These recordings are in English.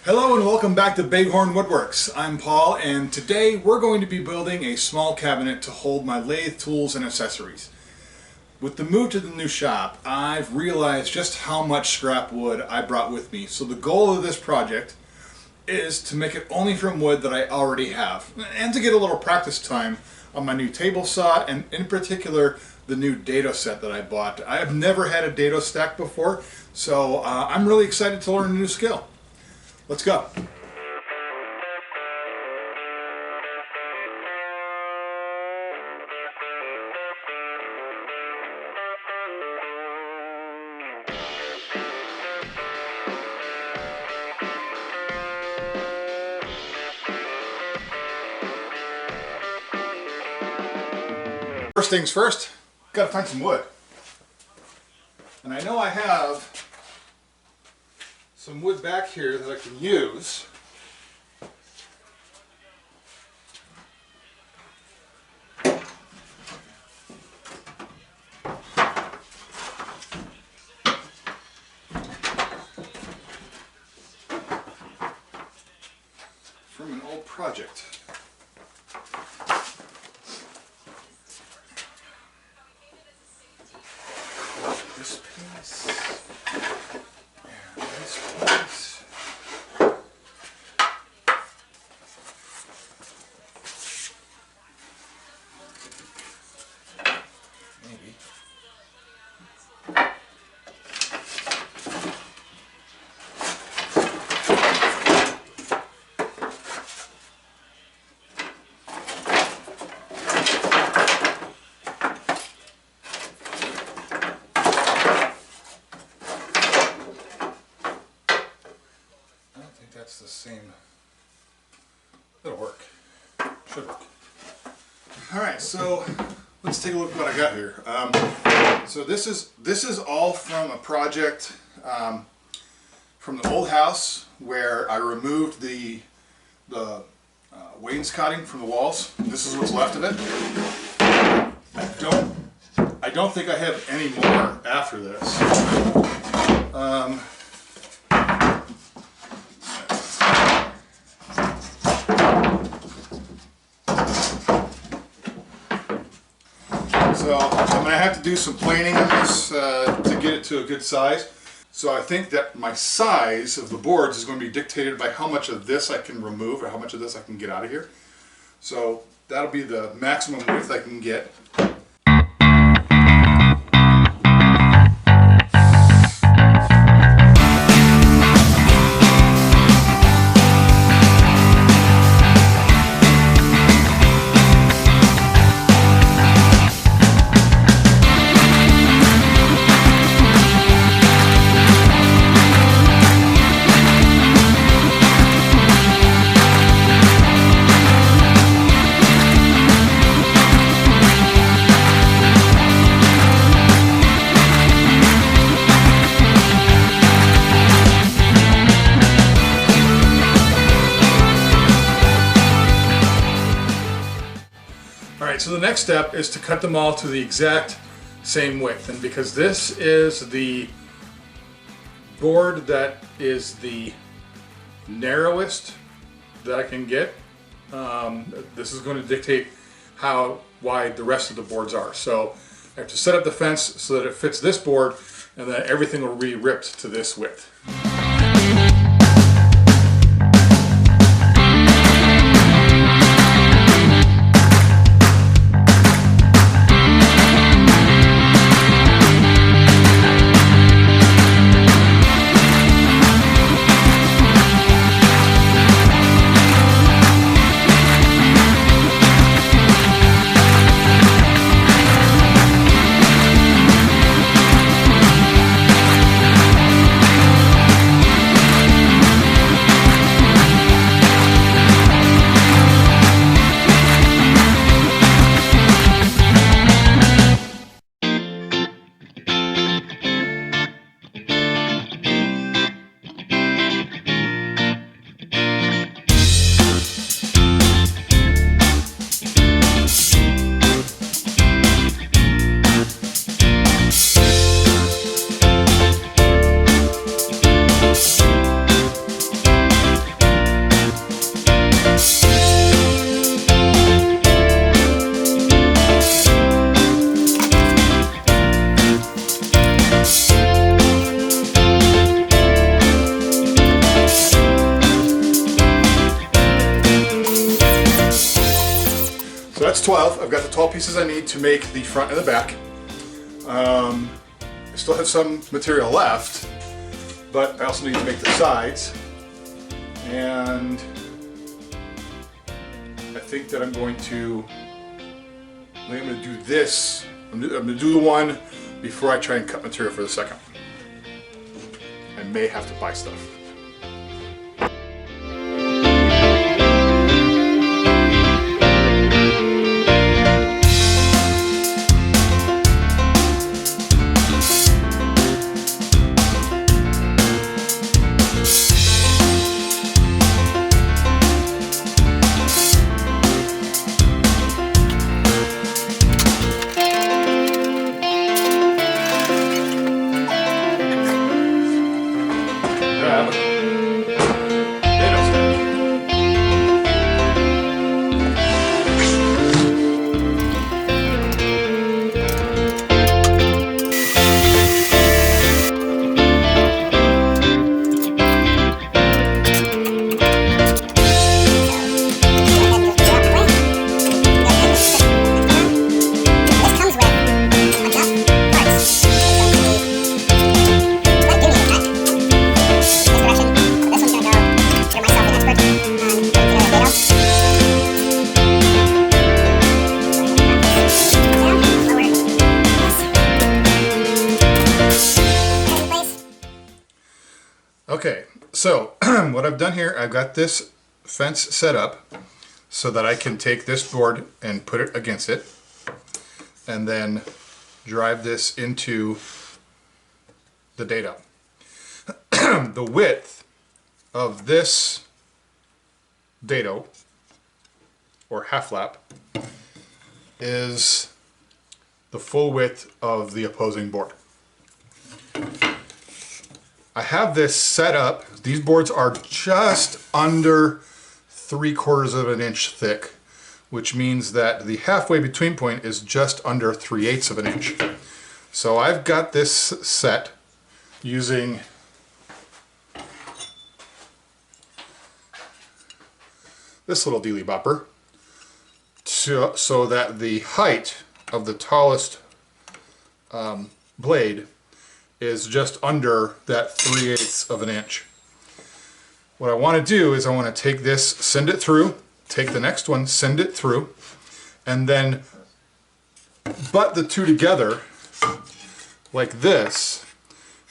Hello and welcome back to Bighorn Woodworks. I'm Paul, and today we're going to be building a small cabinet to hold my lathe tools and accessories. With the move to the new shop, I've realized just how much scrap wood I brought with me. So the goal of this project is to make it only from wood that I already have, and to get a little practice time on my new table saw, and in particular the new dado set that I bought. I have never had a dado stack before, so I'm really excited to learn a new skill. Let's go. First things first, gotta find some wood. And I know I have some wood back here that I can use. From an old project. This piece. That's the same. It'll work. Should work. Alright, so let's take a look at what I got here. So this is all from a project from the old house where I removed the wainscoting from the walls. This is what's left of it. I don't think I have any more after this. So I'm going to have to do some planing on this to get it to a good size. So I think that my size of the boards is going to be dictated by how much of this I can remove or how much of this I can get out of here. So that'll be the maximum width I can get. Alright, so the next step is to cut them all to the exact same width, and because this is the board that is the narrowest that I can get, this is going to dictate how wide the rest of the boards are. So I have to set up the fence so that it fits this board, and then everything will be ripped to this width. that's 12. I've got the 12 pieces I need to make the front and the back. I still have some material left, but I also need to make the sides. And I think that I'm going to do this. I'm going to do the one before I try and cut material for the second. I may have to buy stuff. Okay, so what I've done here, I've got this fence set up so that I can take this board and put it against it and then drive this into the dado. The width of this dado, or half lap, is the full width of the opposing board. I have this set up. These boards are just under 3/4 of an inch thick, which means that the halfway between point is just under 3/8 of an inch. So I've got this set using this little dealy bopper so that the height of the tallest blade is just under that 3/8 of an inch. What I want to do is I want to take this, send it through, take the next one, send it through, and then butt the two together like this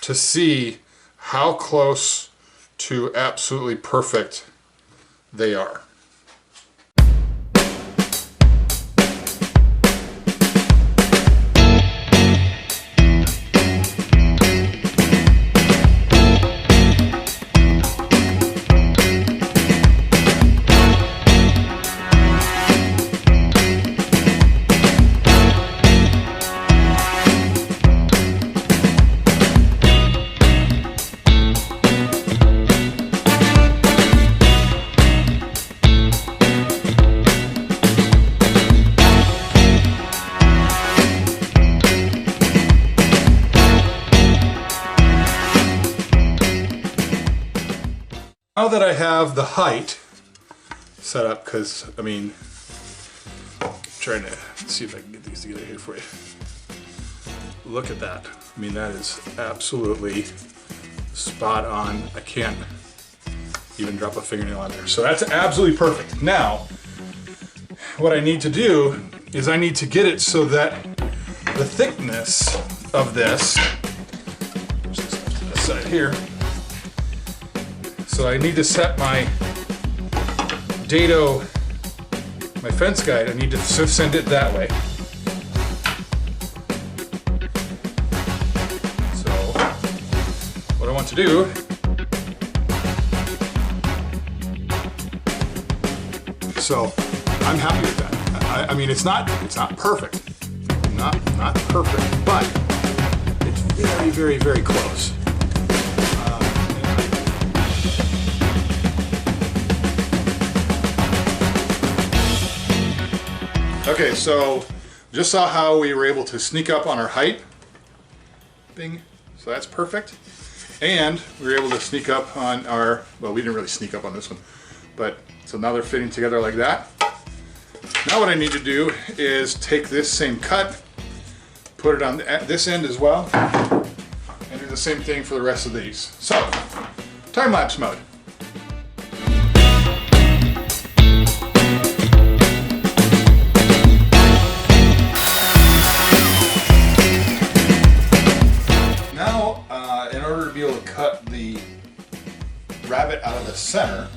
to see how close to absolutely perfect they are. Now that I have the height set up, because I mean, I'm trying to see if I can get these together here for you. Look at that. I mean, that is absolutely spot on. I can't even drop a fingernail on there. So that's absolutely perfect. Now, what I need to do is I need to get it so that the thickness of this, push this to the side here. So I need to set my dado, my fence guide, I need to send it that way. So what I want to do so I'm happy with that. I mean, it's not perfect. Not perfect, but it's very, very, very close. Okay, so just saw how we were able to sneak up on our height. Bing. So that's perfect. And we were able to sneak up on our, well, we didn't really sneak up on this one, but so now they're fitting together like that. Now what I need to do is take this same cut, put it on this end as well, and do the same thing for the rest of these. So, time-lapse mode. Now, in order to be able to cut the rabbet out of the center,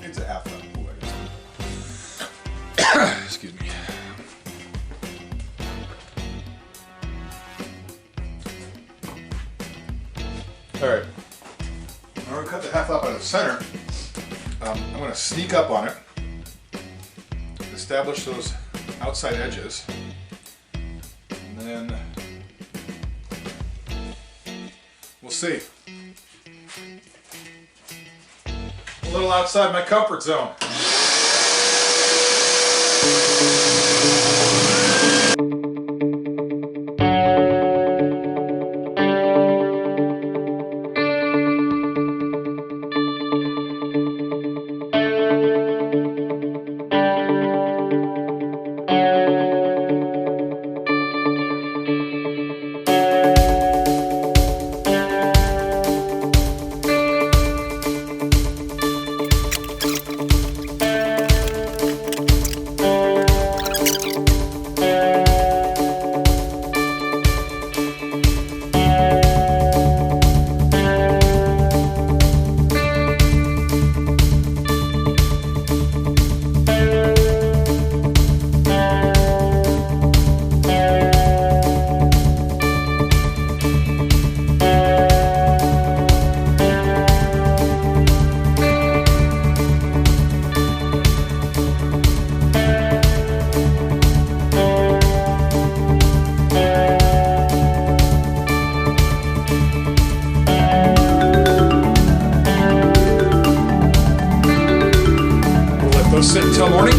it's a half round boy. Excuse me. All right, I'm going to cut the half up out of the center. I'm going to sneak up on it, establish those outside edges, and then we'll see. A little outside my comfort zone. Sit until morning.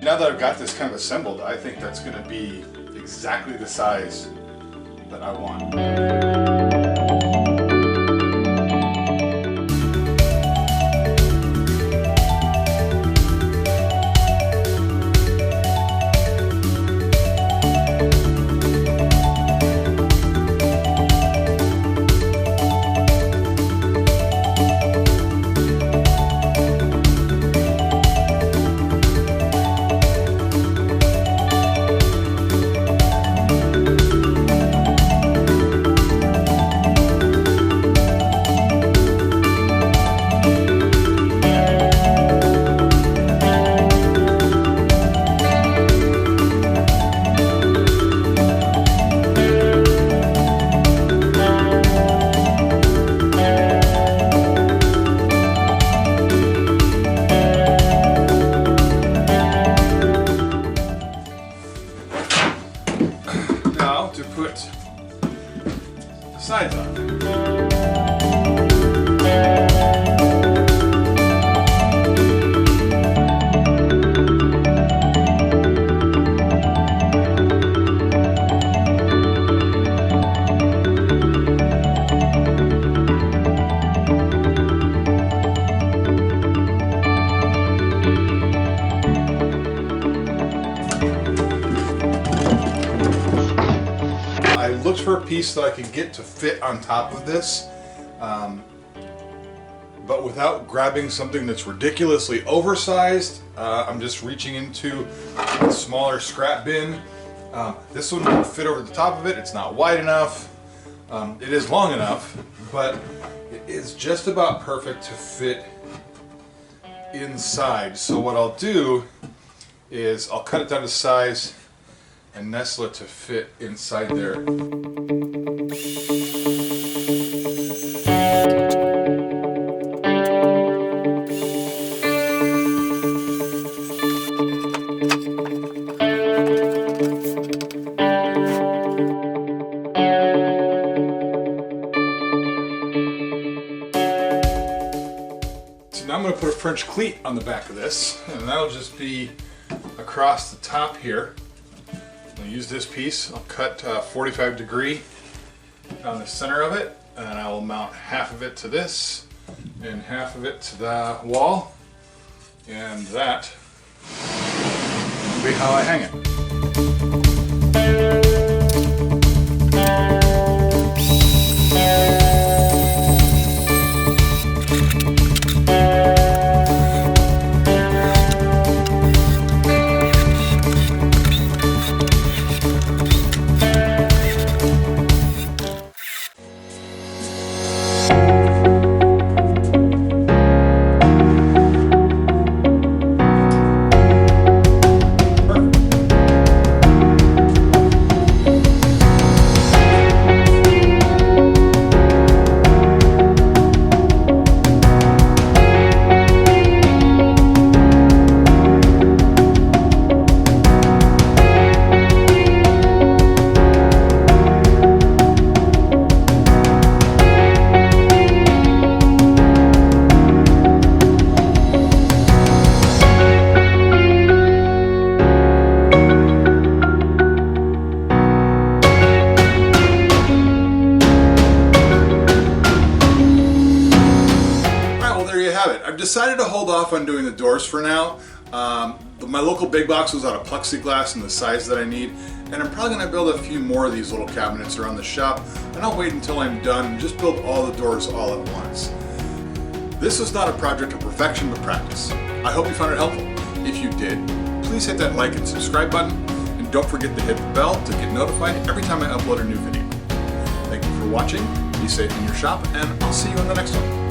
Now that I've got this kind of assembled, I think that's going to be exactly the size that I want. To put the sides on. Looked for a piece that I could get to fit on top of this, but without grabbing something that's ridiculously oversized. I'm just reaching into a smaller scrap bin. This one won't fit over the top of it. It's not wide enough. It is long enough, but it is just about perfect to fit inside. So what I'll do is I'll cut it down to size and nestle it to fit inside there. Now I'm going to put a French cleat on the back of this, and that'll just be across the top here. I'll use this piece. I'll cut 45 degree down the center of it, and I will mount half of it to this and half of it to the wall, and that will be how I hang it. I've decided to hold off on doing the doors for now. My local big box was out of plexiglass in the size that I need, and I'm probably going to build a few more of these little cabinets around the shop, and I'll wait until I'm done and just build all the doors all at once. This is not a project of perfection but practice. I hope you found it helpful. If you did, please hit that like and subscribe button, and don't forget to hit the bell to get notified every time I upload a new video. Thank you for watching, be safe in your shop, and I'll see you in the next one.